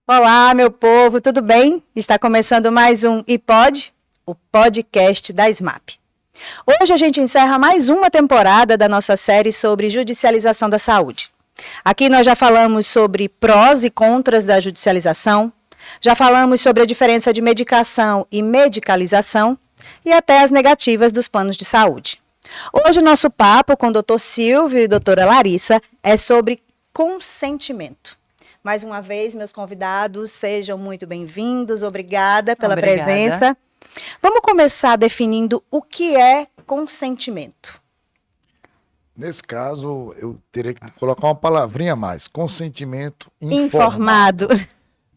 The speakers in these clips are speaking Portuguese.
Olá, meu povo, tudo bem? Está começando mais um iPod, o podcast da SMAP. Hoje a gente encerra mais uma temporada da nossa série sobre judicialização da saúde. Aqui nós já falamos sobre prós e contras da judicialização, já falamos sobre a diferença de medicação e medicalização e até as negativas dos planos de saúde. Hoje o nosso papo com o Dr. Silvio e a doutora Larissa é sobre consentimento. Mais uma vez, meus convidados, sejam muito bem-vindos. Obrigada pela presença. Vamos começar definindo o que é consentimento. Nesse caso, eu teria que colocar uma palavrinha a mais. Consentimento informado.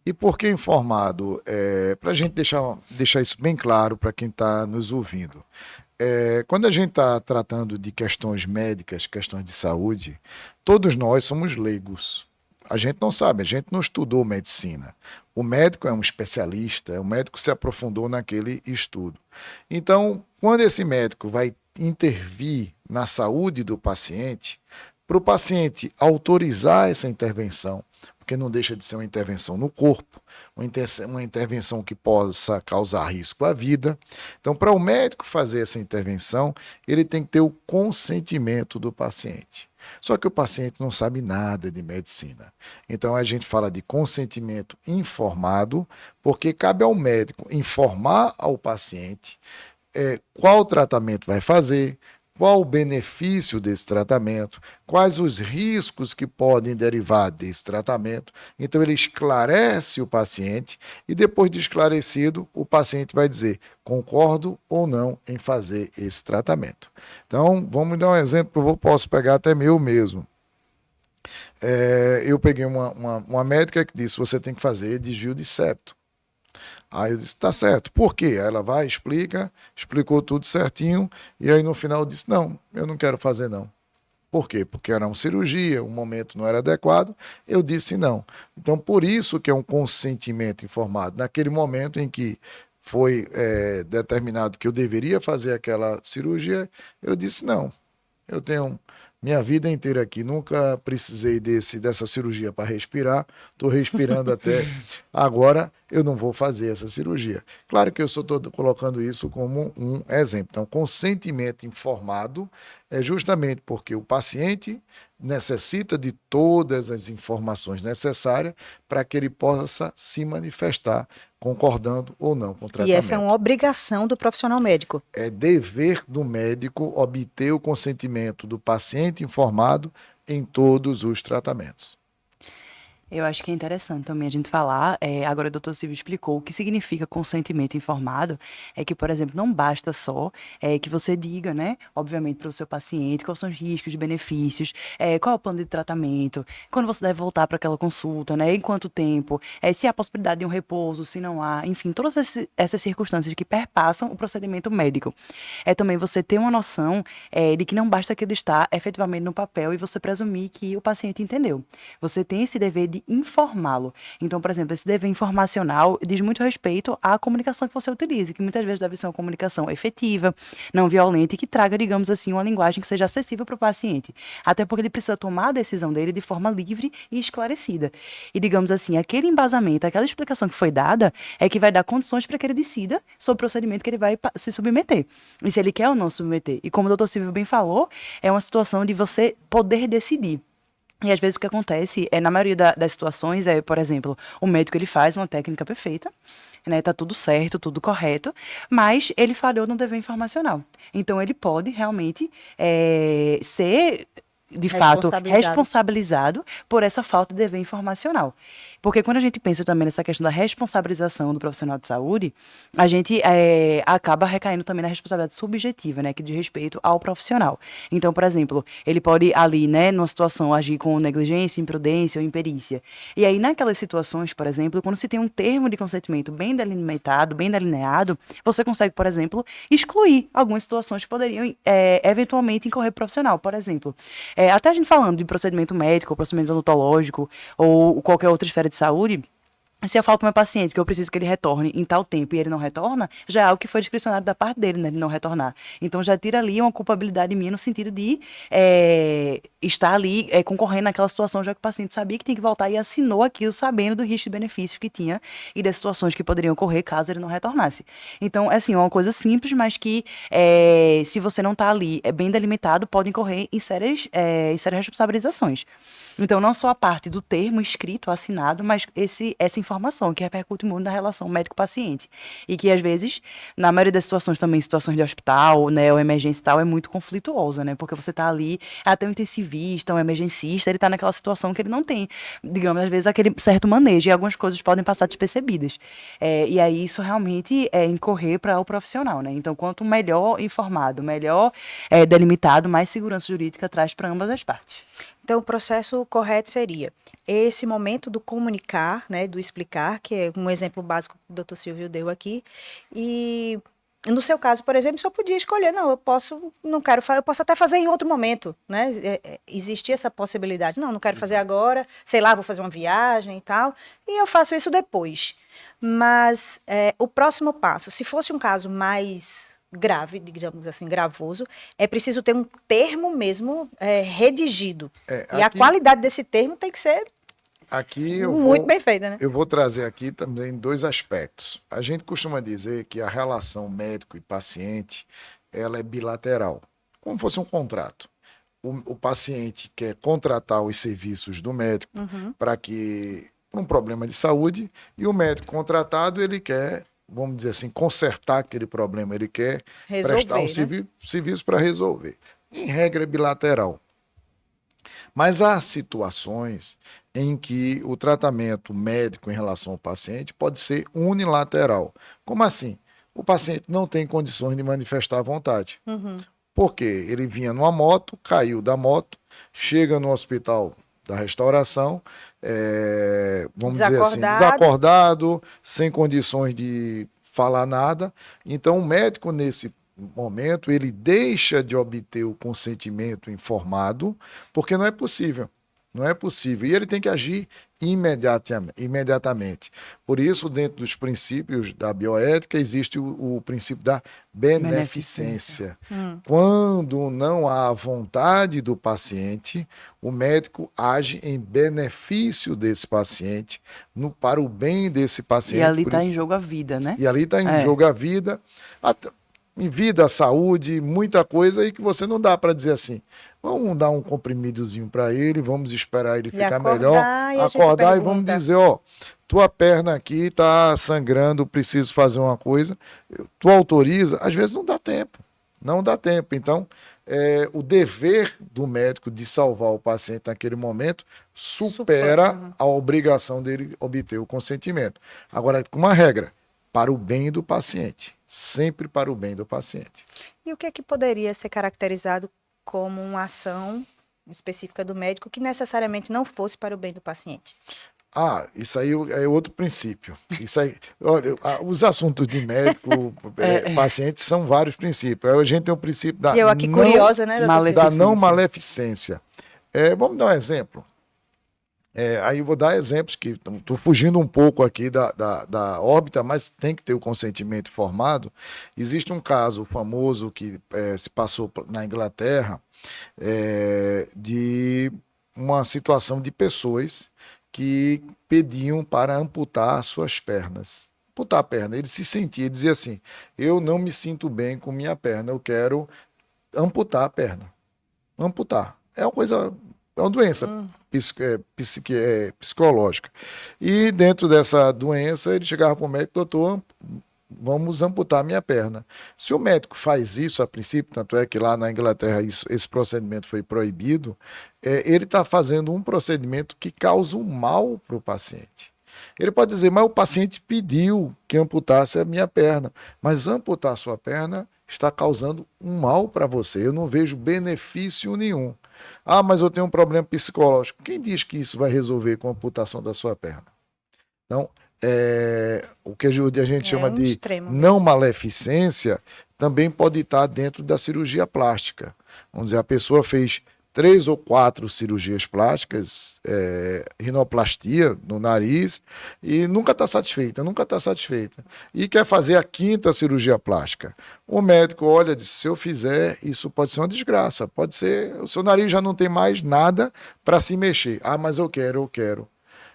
E por que informado? Para a gente deixar isso bem claro para quem está nos ouvindo. Quando a gente está tratando de questões médicas, questões de saúde, todos nós somos leigos. A gente não sabe, a gente não estudou medicina. O médico é um especialista, o médico se aprofundou naquele estudo. Então, quando esse médico vai intervir na saúde do paciente, para o paciente autorizar essa intervenção, porque não deixa de ser uma intervenção no corpo, uma intervenção que possa causar risco à vida. Então, para o médico fazer essa intervenção, ele tem que ter o consentimento do paciente. Só que o paciente não sabe nada de medicina. Então a gente fala de consentimento informado, porque cabe ao médico informar ao paciente qual tratamento vai fazer, qual o benefício desse tratamento, quais os riscos que podem derivar desse tratamento. Então ele esclarece o paciente e depois de esclarecido, o paciente vai dizer concordo ou não em fazer esse tratamento. Então vamos dar um exemplo que eu posso pegar até meu mesmo. Eu peguei uma médica que disse você tem que fazer desvio de septo. Aí eu disse, tá certo. Por quê? Aí ela vai, explicou tudo certinho, e aí no final eu disse, não, eu não quero fazer não. Por quê? Porque era uma cirurgia, o momento não era adequado, eu disse não. Então, por isso que é um consentimento informado. Naquele momento em que foi determinado que eu deveria fazer aquela cirurgia, eu disse não, eu tenho minha vida inteira aqui, nunca precisei dessa cirurgia para respirar, estou respirando até agora, eu não vou fazer essa cirurgia. Claro que eu só estou colocando isso como um exemplo. Então, consentimento informado é justamente porque o paciente necessita de todas as informações necessárias para que ele possa se manifestar concordando ou não com o tratamento. E essa é uma obrigação do profissional médico. É dever do médico obter o consentimento do paciente informado em todos os tratamentos. Eu acho que é interessante também a gente falar, agora o doutor Silvio explicou o que significa consentimento informado, é que, por exemplo, não basta só que você diga, né, obviamente, para o seu paciente quais são os riscos, benefícios, qual é o plano de tratamento, quando você deve voltar para aquela consulta, né, em quanto tempo, se há possibilidade de um repouso, se não há, enfim, todas essas circunstâncias que perpassam o procedimento médico. É também você ter uma noção de que não basta aquilo estar efetivamente no papel e você presumir que o paciente entendeu. Você tem esse dever de informá-lo. Então, por exemplo, esse dever informacional diz muito respeito à comunicação que você utiliza, que muitas vezes deve ser uma comunicação efetiva, não violenta e que traga, digamos assim, uma linguagem que seja acessível para o paciente. Até porque ele precisa tomar a decisão dele de forma livre e esclarecida. E, digamos assim, aquele embasamento, aquela explicação que foi dada é que vai dar condições para que ele decida sobre o procedimento que ele vai se submeter. E se ele quer ou não submeter. E como o doutor Silvio bem falou, é uma situação de você poder decidir. E às vezes o que acontece na maioria das situações, por exemplo, o médico ele faz uma técnica perfeita, né, tá tudo certo, tudo correto, mas ele falhou no dever informacional. Então ele pode realmente ser, de fato, responsabilizado por essa falta de dever informacional. Porque quando a gente pensa também nessa questão da responsabilização do profissional de saúde, a gente acaba recaindo também na responsabilidade subjetiva, né, que diz respeito ao profissional. Então, por exemplo, ele pode ali, né, numa situação, agir com negligência, imprudência ou imperícia. E aí, naquelas situações, por exemplo, quando se tem um termo de consentimento bem delimitado, bem delineado, você consegue, por exemplo, excluir algumas situações que poderiam eventualmente incorrer profissional. Por exemplo, até a gente falando de procedimento médico, procedimento odontológico ou qualquer outra esfera de saúde, Se eu falo para o meu paciente que eu preciso que ele retorne em tal tempo e ele não retorna, já é algo que foi discricionário da parte dele, né, de não retornar. Então já tira ali uma culpabilidade minha no sentido de estar ali concorrendo naquela situação, já que o paciente sabia que tinha que voltar e assinou aquilo sabendo do risco e benefícios que tinha e das situações que poderiam ocorrer caso ele não retornasse. Então, é assim, uma coisa simples, mas que se você não está ali bem delimitado, pode incorrer em sérias responsabilizações. Então, não só a parte do termo escrito, assinado, mas essa informação que repercute muito na relação médico-paciente. E que, às vezes, na maioria das situações também, situações de hospital, né, ou emergência e tal, é muito conflituosa, né? Porque você está ali, até um intensivista, um emergencista, ele está naquela situação que ele não tem, digamos, às vezes, aquele certo manejo, e algumas coisas podem passar despercebidas. E aí, isso realmente é incorrer para o profissional, né? Então, quanto melhor informado, melhor delimitado, mais segurança jurídica traz para ambas as partes. Então, o processo correto seria esse momento do comunicar, né, do explicar, que é um exemplo básico que o doutor Silvio deu aqui. E no seu caso, por exemplo, o senhor podia escolher, não, não quero fazer, eu posso até fazer em outro momento, né? Existia essa possibilidade, não quero fazer agora, sei lá, vou fazer uma viagem e tal, e eu faço isso depois. Mas o próximo passo, se fosse um caso mais grave, digamos assim, gravoso, é preciso ter um termo mesmo redigido. E a qualidade desse termo tem que ser muito bem feita, né? Eu vou trazer aqui também 2 aspectos. A gente costuma dizer que a relação médico e paciente, ela é bilateral, como fosse um contrato. O paciente quer contratar os serviços do médico para um problema de saúde, e o médico contratado, ele quer, vamos dizer assim, consertar aquele problema, ele quer prestar um serviço para resolver. Em regra, é bilateral. Mas há situações em que o tratamento médico em relação ao paciente pode ser unilateral. Como assim? O paciente não tem condições de manifestar a vontade. Porque ele vinha numa moto, caiu da moto, chega no hospital da restauração, vamos dizer assim, desacordado, sem condições de falar nada. Então, o médico, nesse momento, ele deixa de obter o consentimento informado, porque não é possível. Não é possível. E ele tem que agir imediatamente. Por isso, dentro dos princípios da bioética, existe o princípio da beneficência. Quando não há vontade do paciente, o médico age em benefício desse paciente, para o bem desse paciente. E ali está em jogo a vida, né? E ali está em jogo a vida, em vida, a saúde, muita coisa aí que você não dá para dizer assim, vamos dar um comprimidozinho para ele, vamos esperar ele ficar melhor, acordar e vamos dizer, tua perna aqui está sangrando, preciso fazer uma coisa, tu autoriza? Às vezes não dá tempo. Então, o dever do médico de salvar o paciente naquele momento supera a obrigação dele obter o consentimento. Agora, com uma regra, para o bem do paciente, sempre para o bem do paciente. E o que é que poderia ser caracterizado como uma ação específica do médico que necessariamente não fosse para o bem do paciente? Isso aí é outro princípio. Isso aí, olha, os assuntos de médico, paciente, são vários princípios. A gente tem o princípio da não maleficência. Vamos dar um exemplo. Aí eu vou dar exemplos que estou fugindo um pouco aqui da órbita, mas tem que ter o consentimento informado. Existe um caso famoso que se passou na Inglaterra de uma situação de pessoas que pediam para amputar suas pernas. Amputar a perna. Ele se sentia, ele dizia assim, eu não me sinto bem com minha perna, eu quero amputar a perna. Amputar. É uma doença psicológica. E dentro dessa doença, ele chegava para o médico, doutor, vamos amputar minha perna. Se o médico faz isso a princípio, tanto é que lá na Inglaterra esse procedimento foi proibido, ele está fazendo um procedimento que causa um mal para o paciente. Ele pode dizer, mas o paciente pediu que amputasse a minha perna, mas amputar a sua perna está causando um mal para você, eu não vejo benefício nenhum. Mas eu tenho um problema psicológico. Quem diz que isso vai resolver com a amputação da sua perna? Então, o que a gente chama de não maleficência também pode estar dentro da cirurgia plástica. Vamos dizer, a pessoa fez 3 ou 4 cirurgias plásticas, rinoplastia no nariz, e nunca está satisfeita. E quer fazer a 5ª cirurgia plástica. O médico olha e diz, se eu fizer, isso pode ser uma desgraça, pode ser, o seu nariz já não tem mais nada para se mexer. Ah, mas eu quero.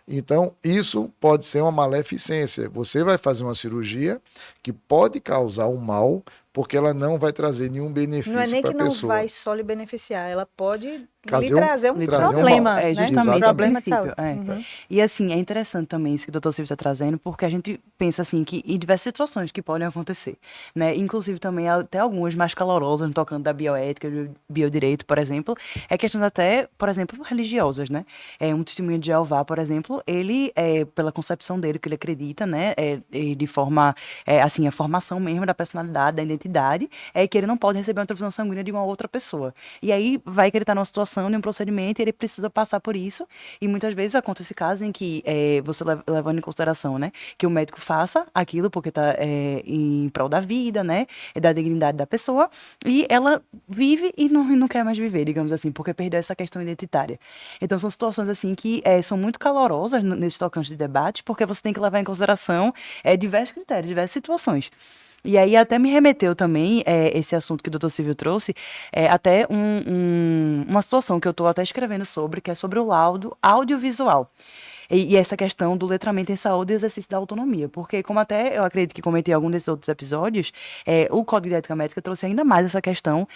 Então, isso pode ser uma maleficência. Você vai fazer uma cirurgia que pode causar um mal, porque ela não vai trazer nenhum benefício para a pessoa. Não é nem que não vai só lhe beneficiar, ela pode lhe Trazer um- trazer um trazer um problema, mal. né? Justamente, Um problema o de saúde. princípio. E assim, é interessante também isso que o doutor Silvio está trazendo, porque a gente pensa assim que em diversas situações que podem acontecer, né? Inclusive também até algumas mais calorosas, no tocando da bioética, do biodireito, por exemplo, é questões até, por exemplo, religiosas, né? Um testemunho de Jeová, por exemplo, ele, pela concepção dele, que ele acredita, né? De forma, assim, a formação mesmo da personalidade, da identidade, é que ele não pode receber uma transfusão sanguínea de uma outra pessoa. E aí vai que ele está numa situação de um procedimento e ele precisa passar por isso. E muitas vezes acontece casos em que você levando em consideração, né, que o médico faça aquilo porque está em prol da vida, né, e da dignidade da pessoa, e ela vive e não quer mais viver, digamos assim, porque perdeu essa questão identitária. Então são situações assim que são muito calorosas nesses tocantes de debate, porque você tem que levar em consideração diversos critérios, diversas situações. E aí até me remeteu também esse assunto que o doutor Silvio trouxe, até uma situação que eu estou até escrevendo sobre, que é sobre o laudo audiovisual. E essa questão do letramento em saúde e exercício da autonomia. Porque, como até eu acredito que comentei em algum desses outros episódios, o Código de Ética Médica trouxe ainda mais essa questão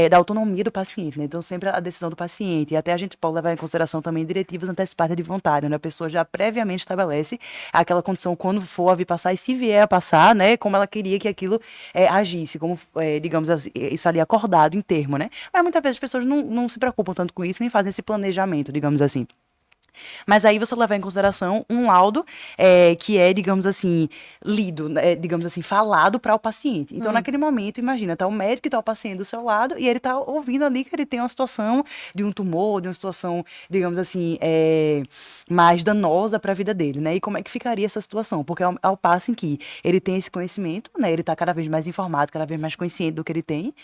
da autonomia do paciente, né? Então, sempre a decisão do paciente. E até a gente pode levar em consideração também diretivas antecipadas de vontade, onde a pessoa já previamente estabelece aquela condição quando for a vir passar e se vier a passar, né? Como ela queria que aquilo agisse, como, digamos assim, isso ali acordado em termo, né? Mas muitas vezes as pessoas não se preocupam tanto com isso, nem fazem esse planejamento, digamos assim. Mas aí você levar em consideração um laudo que digamos assim, lido, digamos assim, falado para o paciente. Então, naquele momento, imagina, tá o médico e tá o paciente do seu lado e ele tá ouvindo ali que ele tem uma situação de um tumor, de uma situação, digamos assim, mais danosa para a vida dele, né? E como é que ficaria essa situação? Porque ao passo em que ele tem esse conhecimento, né? Ele tá cada vez mais informado, cada vez mais consciente do que ele tem.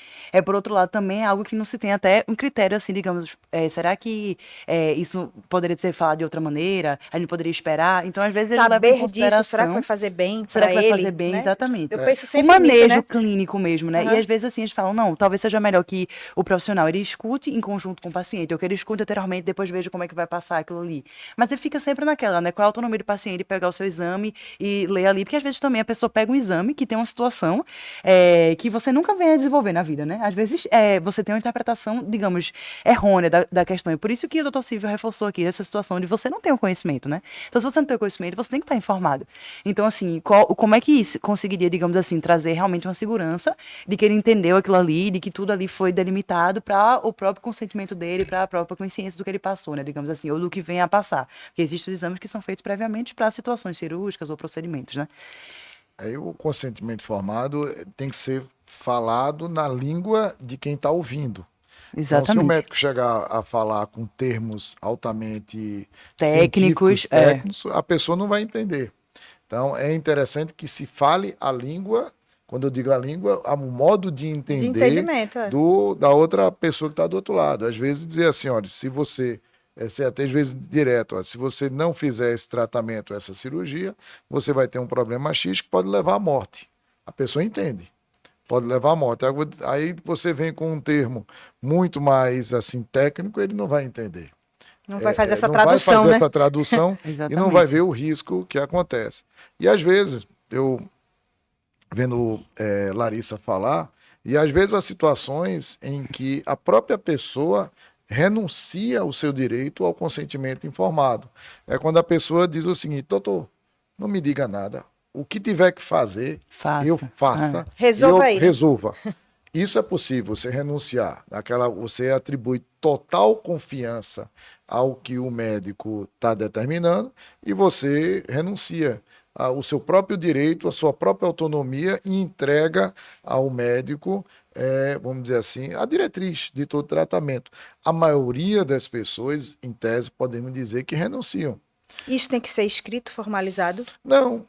Por outro lado, também é algo que não se tem até um critério, assim, digamos, será que isso poderia ser falado de outra maneira? A gente poderia esperar? Então, às vezes, ele leva em Saber consideração... disso, será que vai fazer bem Será para que vai ele? fazer bem? Né? Exatamente. Eu penso O sempre manejo nisso, né? clínico mesmo, né? E às vezes assim, eles falam, não, talvez seja melhor que o profissional, ele escute em conjunto com o paciente, ou que ele escute anteriormente, depois veja como é que vai passar aquilo ali. Mas ele fica sempre naquela, né? Qual é a autonomia do paciente, pegar o seu exame e ler ali, porque às vezes também a pessoa pega um exame que tem uma situação que você nunca vem a desenvolver na vida, né? Às vezes você tem uma interpretação, digamos, errônea da questão. E por isso que o doutor Silvio reforçou aqui essa situação de você não ter o conhecimento, né? Então, se você não tem o conhecimento, você tem que estar informado. Então, assim, como é que isso conseguiria, digamos assim, trazer realmente uma segurança de que ele entendeu aquilo ali, de que tudo ali foi delimitado para o próprio consentimento dele, para a própria consciência do que ele passou, né? Digamos assim, ou do que vem a passar. Porque existem os exames que são feitos previamente para situações cirúrgicas ou procedimentos, né? Aí o consentimento informado tem que ser falado na língua de quem está ouvindo. Então, se o Exatamente. médico chegar a falar com termos altamente Técnicos, científicos, técnicos, a pessoa não vai entender. Então, é interessante que se fale a língua, quando eu digo a língua, o modo de entender entendimento, da outra pessoa que está do outro lado. Às vezes dizer assim, olha, se você, até às vezes direto, olha, se você não fizer esse tratamento, essa cirurgia, você vai ter um problema X que pode levar à morte. A pessoa entende. Pode levar à morte. Aí você vem com um termo muito mais assim técnico, ele não vai entender. Não vai fazer essa não tradução, vai fazer né? essa tradução e não vai ver o risco que acontece. E às vezes, eu vendo Larissa falar, e às vezes há situações em que a própria pessoa renuncia ao seu direito ao consentimento informado. É quando a pessoa diz o seguinte, doutor, não me diga nada. O que tiver que fazer, eu faça. Resolva aí. Resolva. Isso é possível, você renunciar. Você atribui total confiança ao que o médico está determinando e você renuncia ao seu próprio direito, à sua própria autonomia e entrega ao médico, vamos dizer assim, a diretriz de todo tratamento. A maioria das pessoas, em tese, podemos dizer que renunciam. Isso tem que ser escrito, formalizado? Não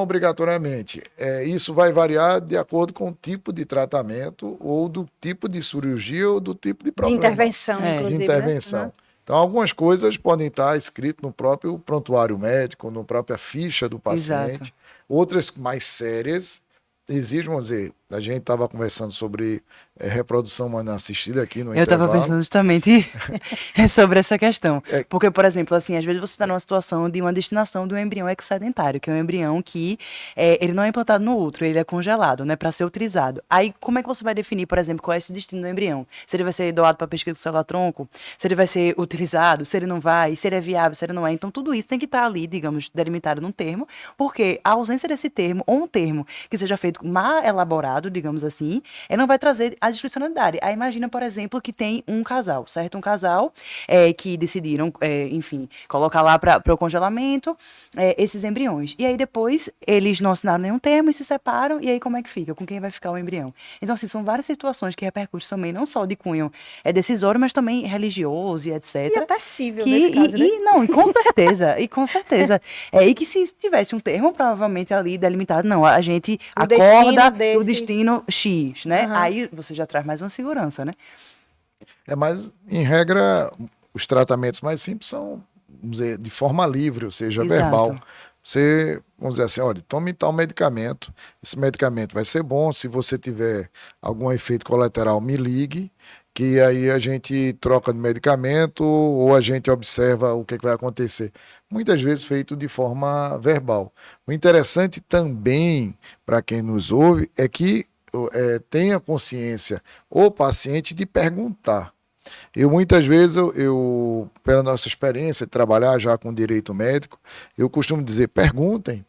obrigatoriamente. Isso vai variar de acordo com o tipo de tratamento ou do tipo de cirurgia ou do tipo de De problema. intervenção, É. inclusive, De intervenção. né? Então, algumas coisas podem estar escritas no próprio prontuário médico, na própria ficha do paciente. Exato. Outras mais sérias exigem, vamos dizer, a gente estava conversando sobre reprodução humana assistida aqui no Eu estava intervalo. pensando justamente sobre essa questão. É. Porque, por exemplo, assim, às vezes você está numa situação de uma destinação de um embrião excedentário, que é um embrião que ele não é implantado no útero, ele é congelado, né, para ser utilizado. Aí, como é que você vai definir, por exemplo, qual é esse destino do embrião? Se ele vai ser doado para pesquisa do celular-tronco, se ele vai ser utilizado, se ele não vai, se ele é viável, se ele não é. Então, tudo isso tem que estar ali, digamos, delimitado num termo, porque a ausência desse termo, ou um termo que seja feito mal elaborado, digamos assim, não vai trazer a discricionalidade. Aí imagina, por exemplo, que tem um casal, certo? Um casal que decidiram, enfim, colocar lá para o congelamento esses embriões. E aí depois eles não assinaram nenhum termo e se separam, e aí como é que fica? Com quem vai ficar o embrião? Então, assim, são várias situações que repercutem também, não só de cunho decisório, mas também religioso e etc. E até cível nesse caso, né? Não, e com certeza, e com certeza. E que se tivesse um termo, provavelmente ali delimitado, não, a gente O destino acorda desse- o destino X, né? Aham. Aí você já traz mais uma segurança, né? Mas, em regra, os tratamentos mais simples são, vamos dizer, de forma livre, ou seja, Exato. verbal. Você, vamos dizer assim, olha, tome tal medicamento, esse medicamento vai ser bom, se você tiver algum efeito colateral, me ligue, que aí a gente troca de medicamento ou a gente observa o que vai acontecer. Muitas vezes feito de forma verbal. O interessante também, para quem nos ouve, é que tenha consciência o paciente de perguntar. Muitas vezes, pela nossa experiência de trabalhar já com direito médico, eu costumo dizer, perguntem,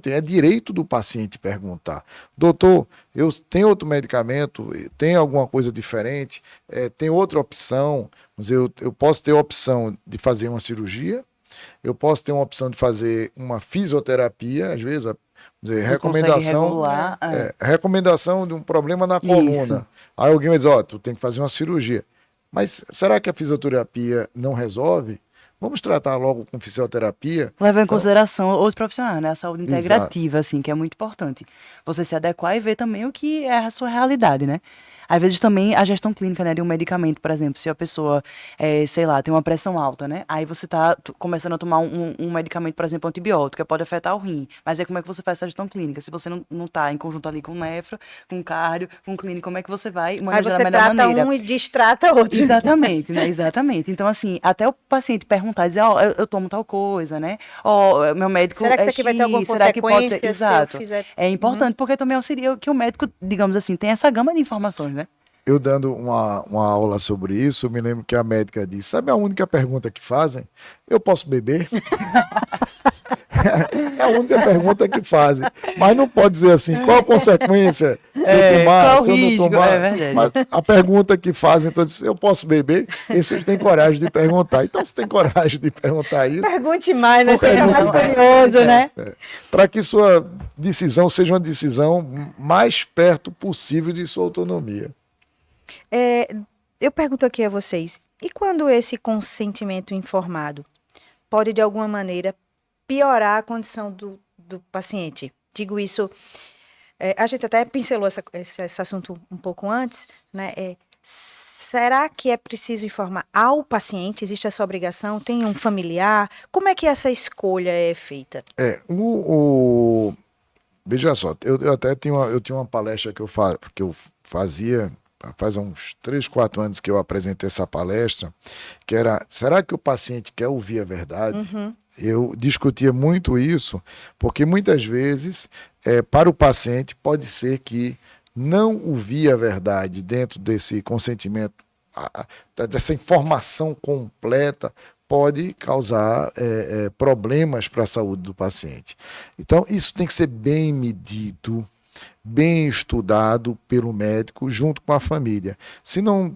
é direito do paciente perguntar. Doutor, eu tenho outro medicamento, tem alguma coisa diferente, tem outra opção, mas eu posso ter a opção de fazer uma cirurgia, eu posso ter uma opção de fazer uma fisioterapia, às vezes, recomendação, recomendação de um problema na coluna. Isso. Aí alguém vai dizer, tu tem que fazer uma cirurgia. Mas será que a fisioterapia não resolve? Vamos tratar logo com fisioterapia. Leva em consideração outros profissionais, né? A saúde integrativa, Exato. assim, que é muito importante. Você se adequar e ver também o que é a sua realidade, né? Às vezes também a gestão clínica, né, de um medicamento, por exemplo, se a pessoa, sei lá, tem uma pressão alta, né? Aí você está começando a tomar um medicamento, por exemplo, antibiótico, que pode afetar o rim. Mas aí como é que você faz essa gestão clínica? Se você não está em conjunto ali com nefro, com cardio, com clínico, como é que você vai Aí manejar você da melhor trata maneira? um e destrata outro. Exatamente, né? Exatamente. Então, assim, até o paciente perguntar, dizer, eu tomo tal coisa, né? Meu médico Será que isso aqui vai ter alguma X, será que pode consequência ter... se eu Exato. fizer- É importante, porque também auxilia que o médico, digamos assim, tem essa gama de informações, né? Eu dando uma aula sobre isso, eu me lembro que a médica disse, sabe a única pergunta que fazem? Eu posso beber? É a única pergunta que fazem. Mas não pode dizer assim, qual a consequência se eu tomar, qual se eu não risco? tomar. É verdade. Mas a pergunta que fazem, então, eu posso beber? Esses têm coragem de perguntar. Então, se tem coragem de perguntar isso, Pergunte mais, né? Qualquer Seja mais coisa. curioso, né? para que sua decisão seja uma decisão mais perto possível de sua autonomia. Eu pergunto aqui a vocês, e quando esse consentimento informado pode, de alguma maneira, piorar a condição do paciente? Digo isso, a gente até pincelou esse assunto um pouco antes, né? Será que é preciso informar ao paciente? Existe essa obrigação? Tem um familiar? Como é que essa escolha é feita? Veja só, eu até tinha uma palestra que eu fazia, faz uns 3, 4 anos que eu apresentei essa palestra, que era, será que o paciente quer ouvir a verdade? Eu discutia muito isso, porque muitas vezes, para o paciente, pode ser que não ouvir a verdade dentro desse consentimento, dessa informação completa, pode causar problemas para a saúde do paciente. Então, isso tem que ser bem medido, bem estudado pelo médico junto com a família. Se não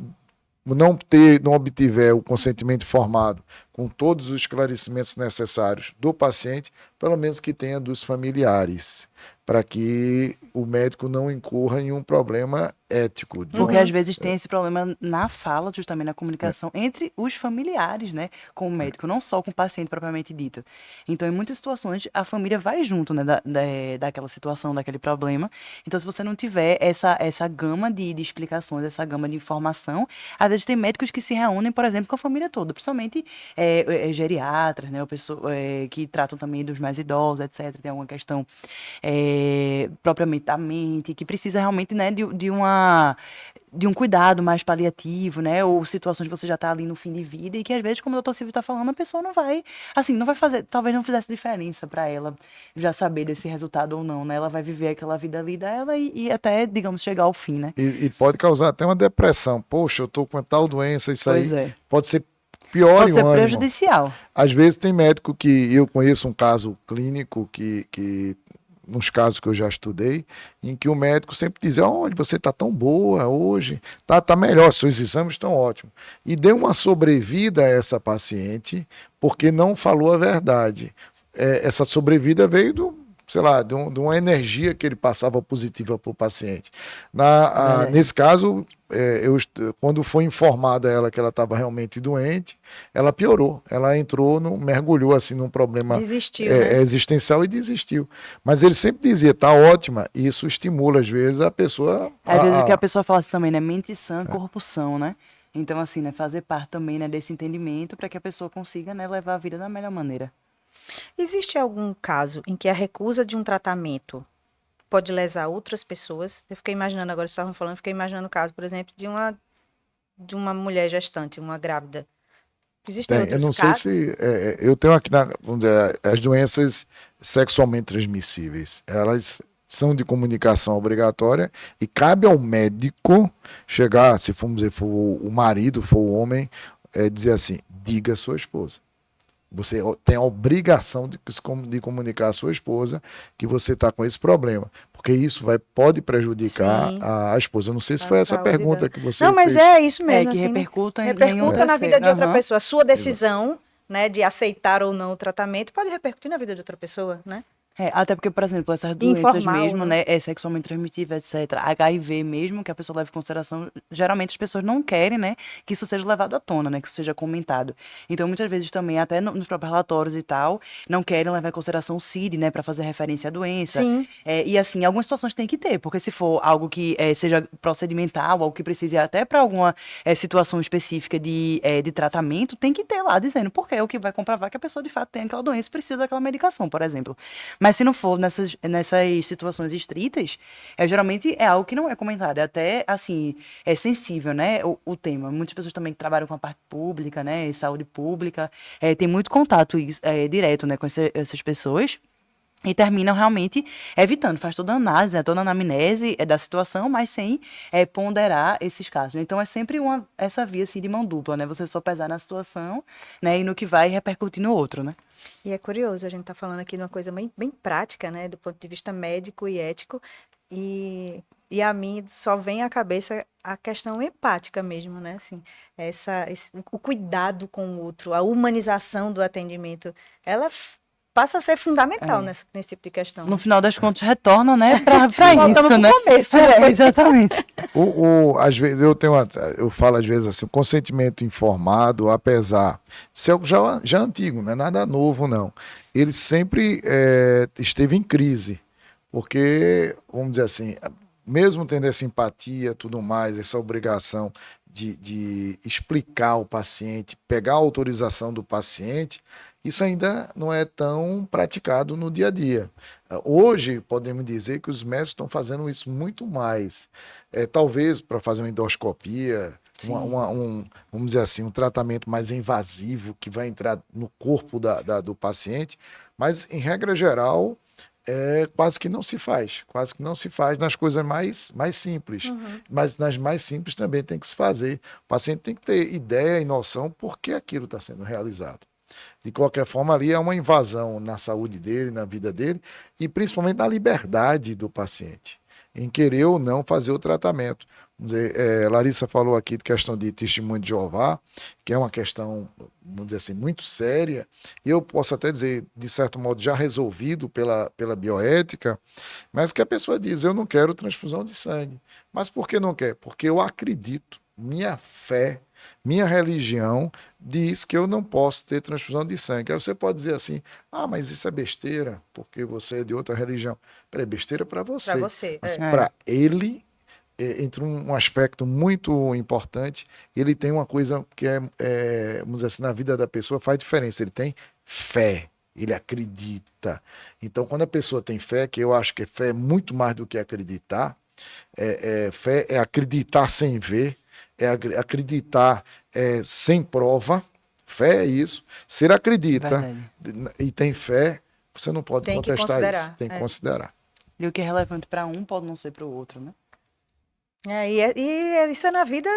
obtiver o consentimento informado com todos os esclarecimentos necessários do paciente, pelo menos que tenha dos familiares, para que o médico não incorra em um problema ético. Porque às vezes tem esse problema na fala, justamente na comunicação entre os familiares, né, com o médico, não só com o paciente propriamente dito. Então, em muitas situações, a família vai junto, né, daquela situação, daquele problema. Então, se você não tiver essa gama de explicações, essa gama de informação, às vezes tem médicos que se reúnem, por exemplo, com a família toda, principalmente geriatras, né, ou que tratam também dos mais idosos, etc. Tem alguma questão propriamente da mente, que precisa realmente, né, de um cuidado mais paliativo, né? Ou situações que você já está ali no fim de vida e que às vezes, como o doutor Silvio está falando, a pessoa não vai, assim, não vai fazer, talvez não fizesse diferença para ela já saber desse resultado ou não, né? Ela vai viver aquela vida ali dela e até, digamos, chegar ao fim, né? E pode causar até uma depressão. Poxa, eu tô com tal doença, isso Pois aí é. pode ser pior Pode em ser um ânimo. prejudicial. Às vezes tem médico que eu conheço um caso clínico que nos casos que eu já estudei, em que o médico sempre dizia, olha, você está tão boa hoje, tá melhor, seus exames estão ótimos. E deu uma sobrevida a essa paciente, porque não falou a verdade. Essa sobrevida veio sei lá, de uma energia que ele passava positiva para o paciente. Nesse caso, quando foi informada ela que ela estava realmente doente, ela piorou. Ela mergulhou assim num problema Desistiu, né? existencial e desistiu. Mas ele sempre dizia, tá ótima, e isso estimula, às vezes, a pessoa... Às vezes o que a pessoa fala assim também, né? Mente sã, corpo são, né? Então, assim, né? Fazer parte também, né, desse entendimento para que a pessoa consiga, né, levar a vida da melhor maneira. Existe algum caso em que a recusa de um tratamento pode lesar outras pessoas? Eu fiquei imaginando, agora vocês estavam falando, fiquei imaginando o caso, por exemplo, de uma mulher gestante, uma grávida. Existem Eu outros não sei casos? se... eu tenho aqui, vamos dizer, as doenças sexualmente transmissíveis. Elas são de comunicação obrigatória e cabe ao médico chegar, se for o marido, for o homem, dizer assim, diga à sua esposa. Você tem a obrigação de comunicar à sua esposa que você está com esse problema, porque isso pode prejudicar a esposa. Eu não sei se foi essa pergunta que você Não, mas fez. é isso mesmo. Que assim, repercuta na vida de outra Aham. pessoa. A sua decisão, né, de aceitar ou não o tratamento pode repercutir na vida de outra pessoa, né? Até porque, por exemplo, essas doenças Informal, mesmo, né? né, sexualmente transmissíveis, etc., HIV mesmo, que a pessoa leva em consideração, geralmente as pessoas não querem, né, que isso seja levado à tona, né, que isso seja comentado. Então, muitas vezes também, até nos próprios relatórios e tal, não querem levar em consideração o CID, né, para fazer referência à doença. Sim. E assim, algumas situações tem que ter, porque se for algo que seja procedimental, algo que precise até para alguma situação específica de tratamento, tem que ter lá dizendo, porque é o que vai comprovar que a pessoa de fato tem aquela doença e precisa daquela medicação, por exemplo. Mas se não for nessas situações estritas, geralmente é algo que não é comentado. É até, assim, é sensível, né, o tema. Muitas pessoas também que trabalham com a parte pública, né, saúde pública, tem muito contato direto, né, com essas pessoas. E terminam realmente evitando, faz toda a análise, né, toda a anamnese da situação, mas sem ponderar esses casos. Então, é sempre essa via assim, de mão dupla, né? Você só pesar na situação, né, e no que vai repercutir no outro, né? E é curioso, a gente está falando aqui de uma coisa bem, bem prática, né, do ponto de vista médico e ético, e a mim só vem à cabeça a questão empática mesmo, né, assim, o cuidado com o outro, a humanização do atendimento, ela passa a ser fundamental nesse tipo de questão. No final das contas, retorna, né, para Voltamos isso, pro né? começo, Exatamente. Às vezes eu falo às vezes assim, o consentimento informado, apesar de ser algo já antigo, não é nada novo não, ele sempre esteve em crise, porque, vamos dizer assim, mesmo tendo essa empatia, tudo mais, essa obrigação de explicar ao paciente, pegar a autorização do paciente, isso ainda não é tão praticado no dia a dia. Hoje, podemos dizer que os médicos estão fazendo isso muito mais. Talvez para fazer uma endoscopia, vamos dizer assim, um tratamento mais invasivo que vai entrar no corpo do paciente, mas, em regra geral, quase que não se faz nas coisas mais simples. Mas nas mais simples também tem que se fazer. O paciente tem que ter ideia e noção por que aquilo está sendo realizado. De qualquer forma, ali é uma invasão na saúde dele, na vida dele, e principalmente na liberdade do paciente, em querer ou não fazer o tratamento. Vamos dizer, Larissa falou aqui de questão de testemunho de Jeová, que é uma questão, vamos dizer assim, muito séria, e eu posso até dizer, de certo modo, já resolvido pela bioética, mas que a pessoa diz, eu não quero transfusão de sangue. Mas por que não quer? Porque eu acredito, minha fé, minha religião diz que eu não posso ter transfusão de sangue. Aí você pode dizer assim, mas isso é besteira, porque você é de outra religião. Peraí, besteira para você. Para você. Mas para ele, entre um aspecto muito importante, ele tem uma coisa que vamos dizer assim, na vida da pessoa faz diferença. Ele tem fé, ele acredita. Então, quando a pessoa tem fé, que eu acho que fé é muito mais do que acreditar, fé é acreditar sem ver, é acreditar sem prova. Fé é isso. Se ele acredita e tem fé, você não pode contestar isso. Tem que considerar. E o que é relevante para um pode não ser para o outro, né? Isso é na vida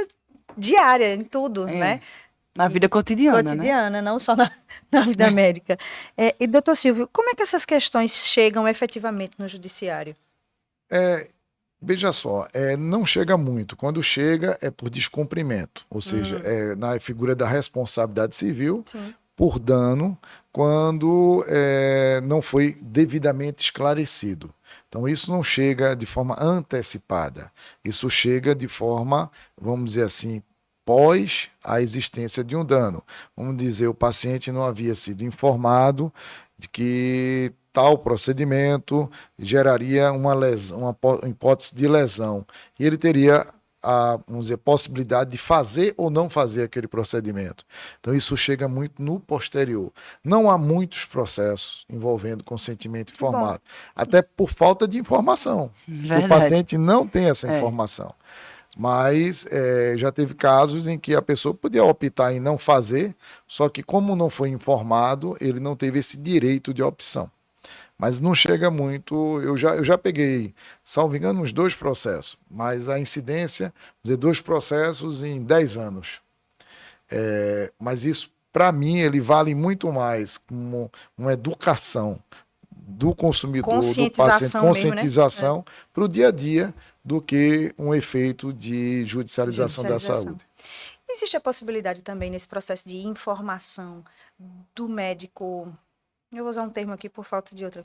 diária, em tudo, né? Na vida cotidiana, né? Não só na vida médica. E, doutor Silvio, como é que essas questões chegam efetivamente no judiciário? Veja só, não chega muito. Quando chega, é por descumprimento. Ou seja, na figura da responsabilidade civil, sim, por dano, quando não foi devidamente esclarecido. Então, isso não chega de forma antecipada. Isso chega de forma, vamos dizer assim, pós a existência de um dano. Vamos dizer, o paciente não havia sido informado de que tal procedimento geraria uma lesão, uma hipótese de lesão. E ele teria vamos dizer, possibilidade de fazer ou não fazer aquele procedimento. Então, isso chega muito no posterior. Não há muitos processos envolvendo consentimento informado, até por falta de informação. O paciente não tem essa informação. Mas já teve casos em que a pessoa podia optar em não fazer, só que como não foi informado, ele não teve esse direito de opção. Mas não chega muito, eu já peguei, salvo engano, uns 2 processos, mas a incidência, vamos dizer, 2 processos em 10 anos. Mas isso, para mim, ele vale muito mais como uma educação do consumidor, do paciente, conscientização, né? Para o dia a dia, do que um efeito de judicialização da saúde. Existe a possibilidade também nesse processo de informação do médico, eu vou usar um termo aqui por falta de outro,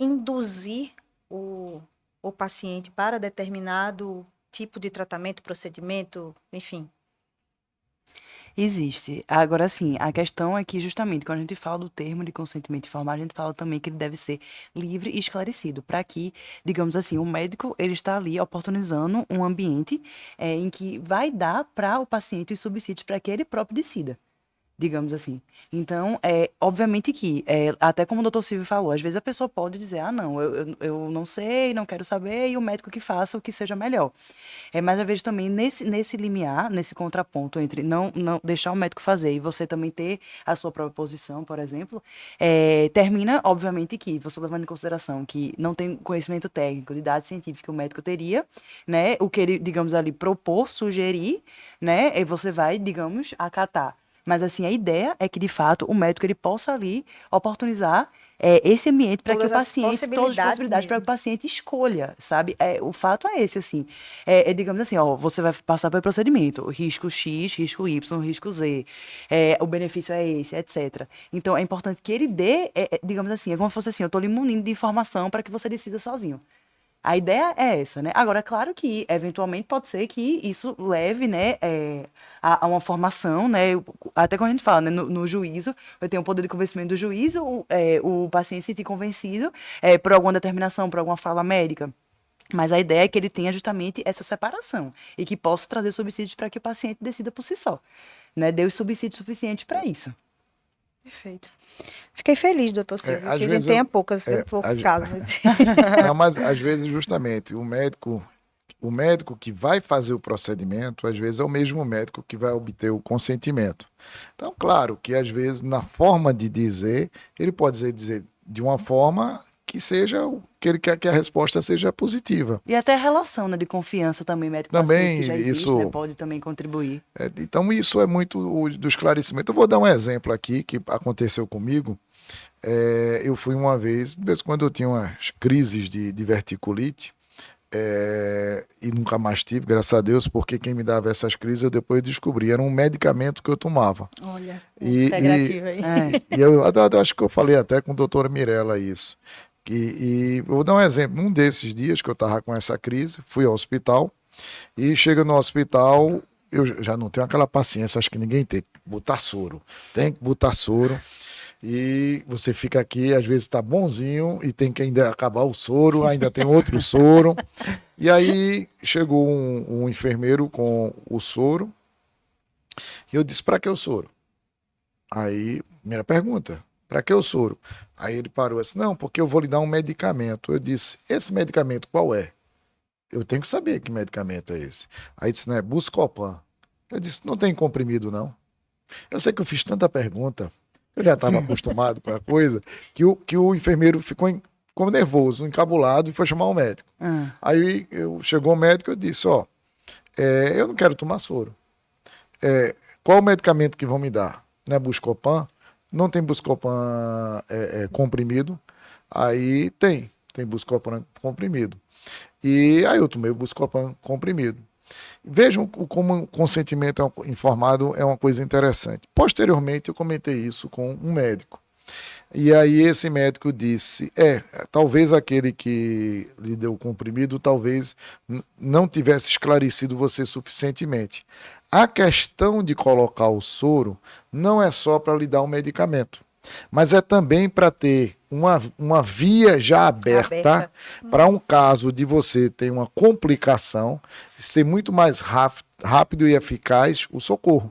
induzir o paciente para determinado tipo de tratamento, procedimento, enfim? Existe. Agora, sim, a questão é que, justamente, quando a gente fala do termo de consentimento informado, a gente fala também que ele deve ser livre e esclarecido, para que, digamos assim, o médico, ele está ali oportunizando um ambiente em que vai dar para o paciente os subsídios para que ele próprio decida, digamos assim. Então, obviamente que, até como o doutor Silvio falou, às vezes a pessoa pode dizer, não, eu não sei, não quero saber, e o médico que faça o que seja melhor. Mas eu vejo também nesse limiar, nesse contraponto entre não deixar o médico fazer e você também ter a sua própria posição, por exemplo, termina, obviamente, que você levando em consideração que não tem conhecimento técnico, de dados científicos que o médico teria, né, o que ele, digamos ali, propor, sugerir, né, e você vai, digamos, acatar. Mas, assim, a ideia é que, de fato, o médico ele possa ali oportunizar esse ambiente para que o paciente, todas as possibilidades para que o paciente escolha, sabe? O fato é esse, assim. Digamos assim, você vai passar pelo procedimento, risco X, risco Y, risco Z, o benefício é esse, etc. Então, é importante que ele dê, digamos assim, é como se fosse assim, eu estou lhe munindo de informação para que você decida sozinho. A ideia é essa, né? Agora, é claro que, eventualmente, pode ser que isso leve, né, a uma formação, né? Até quando a gente fala, né, no juízo, eu tenho o poder de convencimento do juízo, o paciente se sentir convencido por alguma determinação, por alguma fala médica. Mas a ideia é que ele tenha justamente essa separação e que possa trazer subsídios para que o paciente decida por si só, né? Dê os subsídios suficientes para isso. Perfeito. Fiquei feliz, doutor Silvio, que a gente tenha poucos casos. Não, mas às vezes, justamente, o médico que vai fazer o procedimento, às vezes é o mesmo médico que vai obter o consentimento. Então, claro que às vezes, na forma de dizer, ele pode dizer de uma forma que seja que ele quer que a resposta seja positiva. E até a relação, né, de confiança também médico-paciente que já existe, né, pode também contribuir. Então isso é muito do esclarecimento. Eu vou dar um exemplo aqui que aconteceu comigo. Eu fui uma vez, de vez em quando eu tinha umas crises de verticulite, E nunca mais tive, graças a Deus, porque quem me dava essas crises eu depois descobri. Era um medicamento que eu tomava. Olha, integrativo aí. E eu acho que eu falei até com a doutora Mirella isso. E eu vou dar um exemplo. Num desses dias que eu estava com essa crise, fui ao hospital e chega no hospital, eu já não tenho aquela paciência, acho que ninguém tem. Botar soro. Tem que botar soro. E você fica aqui, às vezes está bonzinho e tem que ainda acabar o soro, ainda tem outro soro. E aí chegou um enfermeiro com o soro e eu disse, para que o soro? Aí, primeira pergunta, para que o soro? Aí ele parou e disse, não, porque eu vou lhe dar um medicamento. Eu disse, esse medicamento qual é? Eu tenho que saber que medicamento é esse. Aí disse, né, Buscopan. Eu disse, não tem comprimido não. Eu sei que eu fiz tanta pergunta, eu já estava acostumado com a coisa, que o enfermeiro ficou nervoso, encabulado e foi chamar o médico. Aí chegou o médico e eu disse, eu não quero tomar soro. Qual o medicamento que vão me dar? Não é Buscopan? Não tem Buscopan comprimido? Aí tem Buscopan comprimido. E aí eu tomei o Buscopan comprimido. Vejam como o consentimento informado é uma coisa interessante. Posteriormente, eu comentei isso com um médico. E aí esse médico disse, talvez aquele que lhe deu o comprimido, talvez não tivesse esclarecido você suficientemente. A questão de colocar o soro não é só para lhe dar um medicamento, mas é também para ter uma via já aberta para um caso de você ter uma complicação, ser muito mais rápido e eficaz o socorro.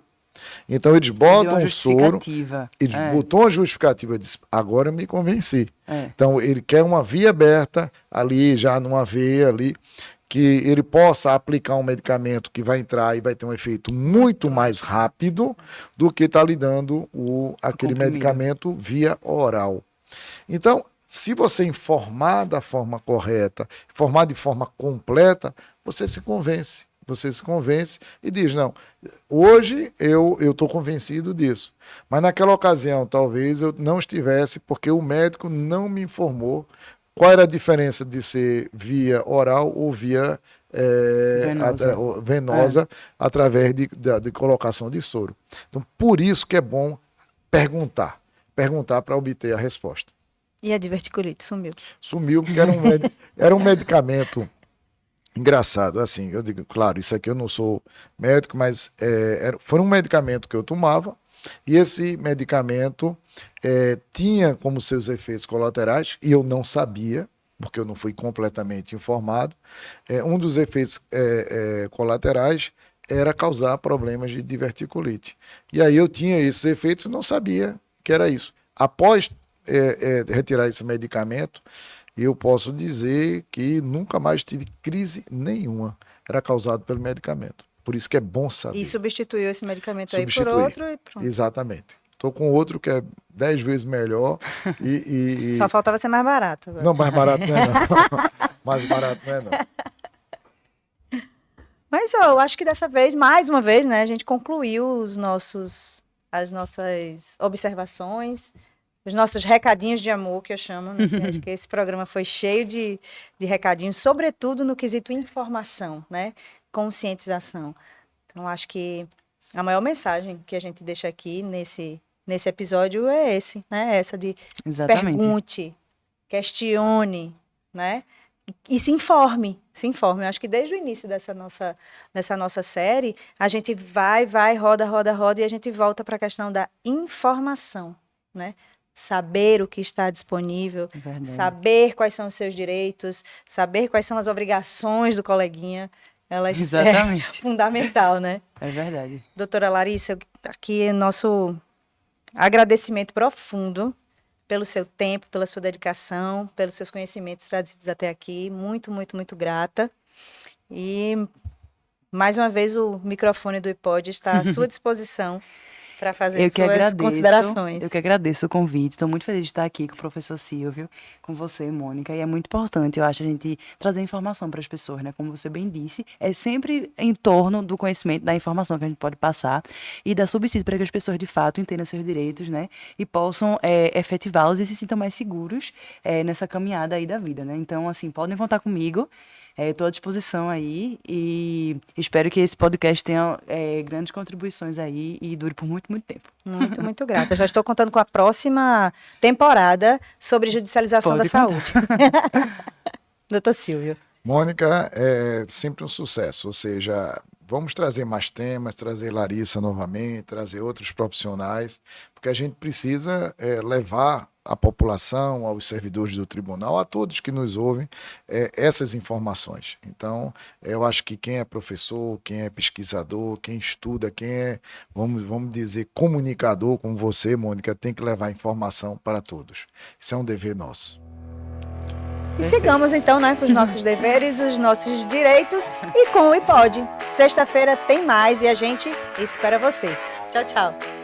Então eles botam o soro, eles botam a justificativa, diz, agora eu me convenci. Então ele quer uma via aberta ali, já numa veia ali, que ele possa aplicar um medicamento que vai entrar e vai ter um efeito muito mais rápido do que está lhe dando aquele medicamento via oral. Então, se você informar da forma correta, informar de forma completa, você se convence. Você se convence e diz, não, hoje eu estou convencido disso. Mas naquela ocasião, talvez eu não estivesse, porque o médico não me informou qual era a diferença de ser via oral ou via venosa através de colocação de soro. Então, por isso que é bom perguntar para obter a resposta. E a diverticulite sumiu? Sumiu, porque era um medicamento engraçado. Assim, eu digo, claro, isso aqui eu não sou médico, mas foi um medicamento que eu tomava, e esse medicamento tinha como seus efeitos colaterais, e eu não sabia, porque eu não fui completamente informado, um dos efeitos colaterais era causar problemas de diverticulite. E aí eu tinha esses efeitos e não sabia que era isso. Após retirar esse medicamento, eu posso dizer que nunca mais tive crise nenhuma. Era causado pelo medicamento. Por isso que é bom saber. E substituiu esse medicamento aí por outro e pronto. Exatamente. Estou com outro que é 10 vezes melhor. Só faltava ser mais barato. Agora. Não, mais barato não é não. Mais barato não é não. Mas eu acho que dessa vez, mais uma vez, né, a gente concluiu as nossas observações, os nossos recadinhos de amor, que eu chamo. Né? Assim, acho que esse programa foi cheio de recadinhos, sobretudo no quesito informação, né? Conscientização. Então, acho que a maior mensagem que a gente deixa aqui nesse episódio é né? Essa de pergunte, questione, né? E se informe. Eu acho que desde o início dessa nossa série, a gente vai, roda, e a gente volta para a questão da informação, né? Saber o que está disponível, saber quais são os seus direitos, saber quais são as obrigações do coleguinha. Elas é fundamental, né? É verdade. Doutora Larissa, aqui é nosso agradecimento profundo pelo seu tempo, pela sua dedicação, pelos seus conhecimentos trazidos até aqui. Muito, muito, muito grata. E, mais uma vez, o microfone do iPod está à sua disposição para fazer suas considerações. Eu que agradeço o convite. Estou muito feliz de estar aqui com o professor Silvio, com você, Mônica. E é muito importante, eu acho, a gente trazer informação para as pessoas, né? Como você bem disse, é sempre em torno do conhecimento, da informação que a gente pode passar e dar subsídio para que as pessoas, de fato, entendam seus direitos, né? E possam efetivá-los e se sintam mais seguros nessa caminhada aí da vida, né? Então, assim, podem contar comigo. Estou à disposição aí e espero que esse podcast tenha grandes contribuições aí e dure por muito, muito tempo. Muito, muito grata. Já estou contando com a próxima temporada sobre judicialização da saúde. Doutor Silvio. Mônica, é sempre um sucesso, ou seja, vamos trazer mais temas, trazer Larissa novamente, trazer outros profissionais, porque a gente precisa levar à população, aos servidores do tribunal, a todos que nos ouvem, essas informações. Então, eu acho que quem é professor, quem é pesquisador, quem estuda, quem é, vamos dizer, comunicador como você, Mônica, tem que levar informação para todos. Isso é um dever nosso. E sigamos então, né, com os nossos deveres, os nossos direitos e com o IPOD. Sexta-feira tem mais e a gente espera você. Tchau, tchau.